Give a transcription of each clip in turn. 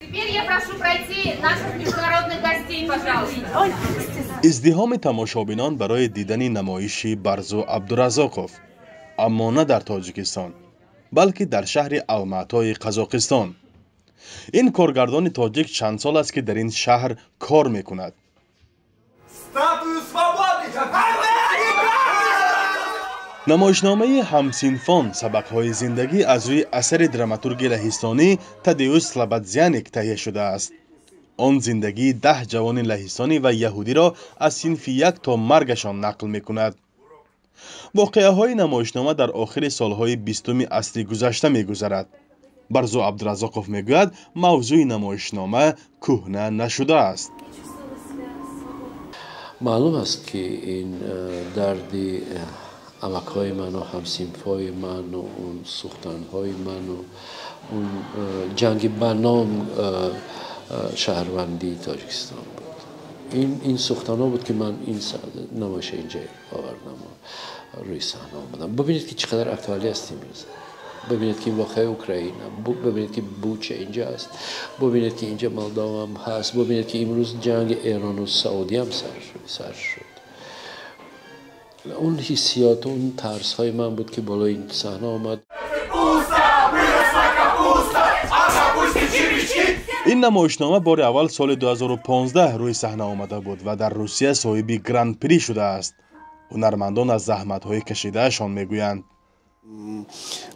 Теперь я прошу пройти наших международных гостей, пожалуйста. ازدحام تماشابینان برای دیدن نمایش برزو عبدالرزاقов، اما نه در تاجیکستان بلکه در شهر الماتای قزاقستان. این کارگردان تاجیک چند سال است که در این شهر کار میکند. نمایشنامه همسینفان سبک‌های زندگی از روی اثر دراماتورگ لهستانی تادئوس سلابتزیانیک تهیه شده است. آن زندگی 10 جوان لهستانی و یهودی را از صنف یک تا مرگشان نقل می‌کند. واقعه‌های نمایشنامه در آخر سالهای 20 عصر گذشته می‌گذرد. برزو عبدالرزاقов میگوید موضوع نمایشنامه کهنه نشده است. معلوم است که این دردی امک‌های من و همسینفای من و اون سوختن‌های من و اون جنگ بنام شهروندی تاجیکستان بود. این سوختن‌ها بود که من این نمایش اینجا آوردم و روی صحنه آمدم. ببینید که چقدر اکتوالی است امروز. ببینید که این واقعه اوکراین، ببینید که بوچه اینجا است، ببینید که اینجا مولداوا هم هست، ببینید که امروز جنگ ایران و سعودی هم سر شد. اون حسیات و اون ترس های من بود که بالای این صحنه آمد. این نمایشنامه بار اول سال 2015 روی صحنه آمده بود و در روسیه صاحب گرند پری شده است. هنرمندان از زحمت‌های کشیده‌شان میگویند.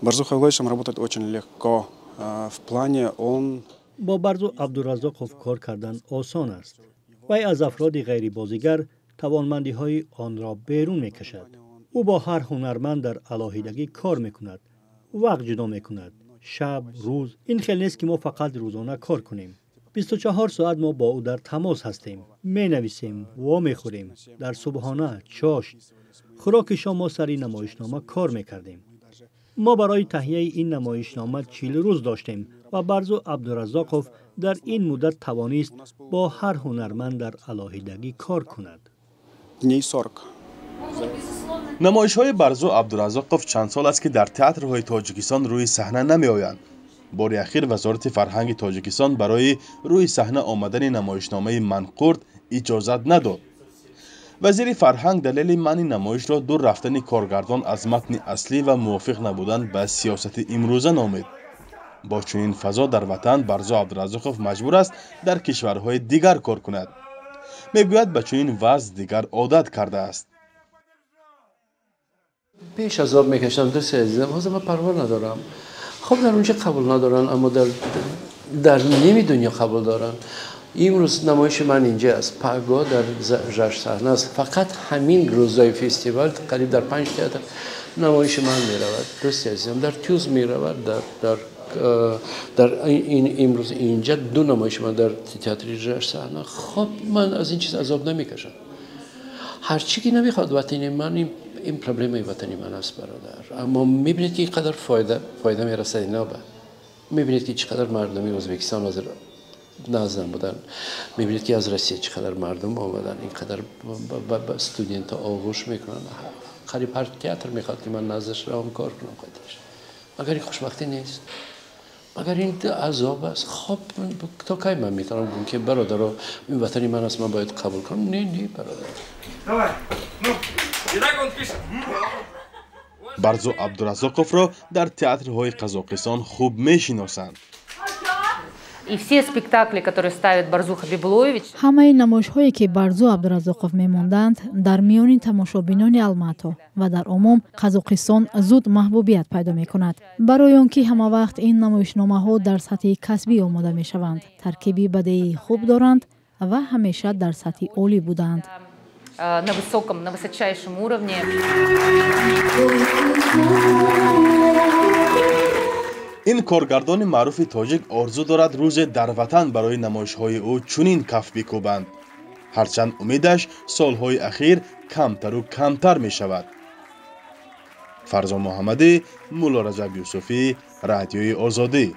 Барзу Хайловичем работать очень легко. В плане он با برزو عبدالرزاقов کار کردن آسان است. وی از افراد غیر بازیگر توانمندی های آن را بیرون می کشد. او با هر هنرمند در علاهیدگی کار می کند. وقت جدا می کند. شب، روز. این خیلی نیست که ما فقط روزانه کار کنیم. 24 ساعت ما با او در تماس هستیم. می نویسیم و می خوریم. در صبحانه، چاشت. خوراک شام ما سری نمایشنامه کار می کردیم. ما برای تهیه این نمایشنامه 40 روز داشتیم و برزو عبدالرزاقов در این مدت توانست با هر هنرمند در علاهیدگی کار کند. نمایش‌های برزو عبدالرزاقов چند سال است که در تئاترهای تاجیکستان روی صحنه نمی‌آیند. بار اخیر وزارت فرهنگ تاجیکستان برای روی صحنه آمدن نمایشنامه منقورد اجازت نداد. وزیر فرهنگ دلیل منع نمایش را دور رفتن کارگردان از متن اصلی و موافق نبودن به سیاست امروزه نامید. با چنین فضا در وطن برزو عبدالرزاقов مجبور است در کشورهای دیگر کار کند. میگوید به چنین وضع دیگر عادت کرده است. پیش از آب میکشم درست عزیزم، حاضر من پروا ندارم. خب در اونجا قبول ندارن اما در نیمی دنیا قبول دارن. امروز نمایش من اینجا است، پگاه در جشن صحنه است. فقط همین روزهای فستیوال قریب در 5 تئاتر نمایش من میرود. درست عزیزم، در توز میرود، در این امروز اینجا 2 نمایش من در تئاتر جشن صحنه. خب من از این چیز عذاب نمیکشم. هر چی که نمیخواد وطنی من این پروبلم وطنی من است برادر. اما میبینید که اینقدر فایده میرسد اینا به. میبینید که چقدر مردمی ازبکستان حاضر نازدن بودن. میبینید که از روسیه چقدر مردم آمدن، اینقدر با استودنت آغوش میکنن. قریب هر تئاتر میخواد که من نازش را هم کار کنم خودش. مگر این خوشبختی نیست؟ مگر این عذاب است؟ خب تا کی من میتونم بگم که برادر این وطنی من است، من باید قبول کنم؟ نه برادر. برزو عبدالرزاقов را در تئاترهای قزاقستان خوب میشناسند. همه نمایش‌هایی که برزو عبدالرزاقов می‌ماندند در میان تماشابینان الماتا و در عموم قزاقستان زود محبوبیت پیدا می‌کند. برای آنکه همه وقت این نمایشنامه‌ها در سطح کسبی آماده می‌شوند، ترکیبی بدیعی خوب دارند و همیشه در سطح عالی بودند. На высочайшем уровне. این کارگردان معروف تاجیک آرزو دارد روز در وطن برای نمایش‌های او چنین کف بکوبند. هرچند امیدش سالهای اخیر کمتر و کمتر می شود. فرزان محمدی، مولا رجب یوسفی، رادیوی آزادی.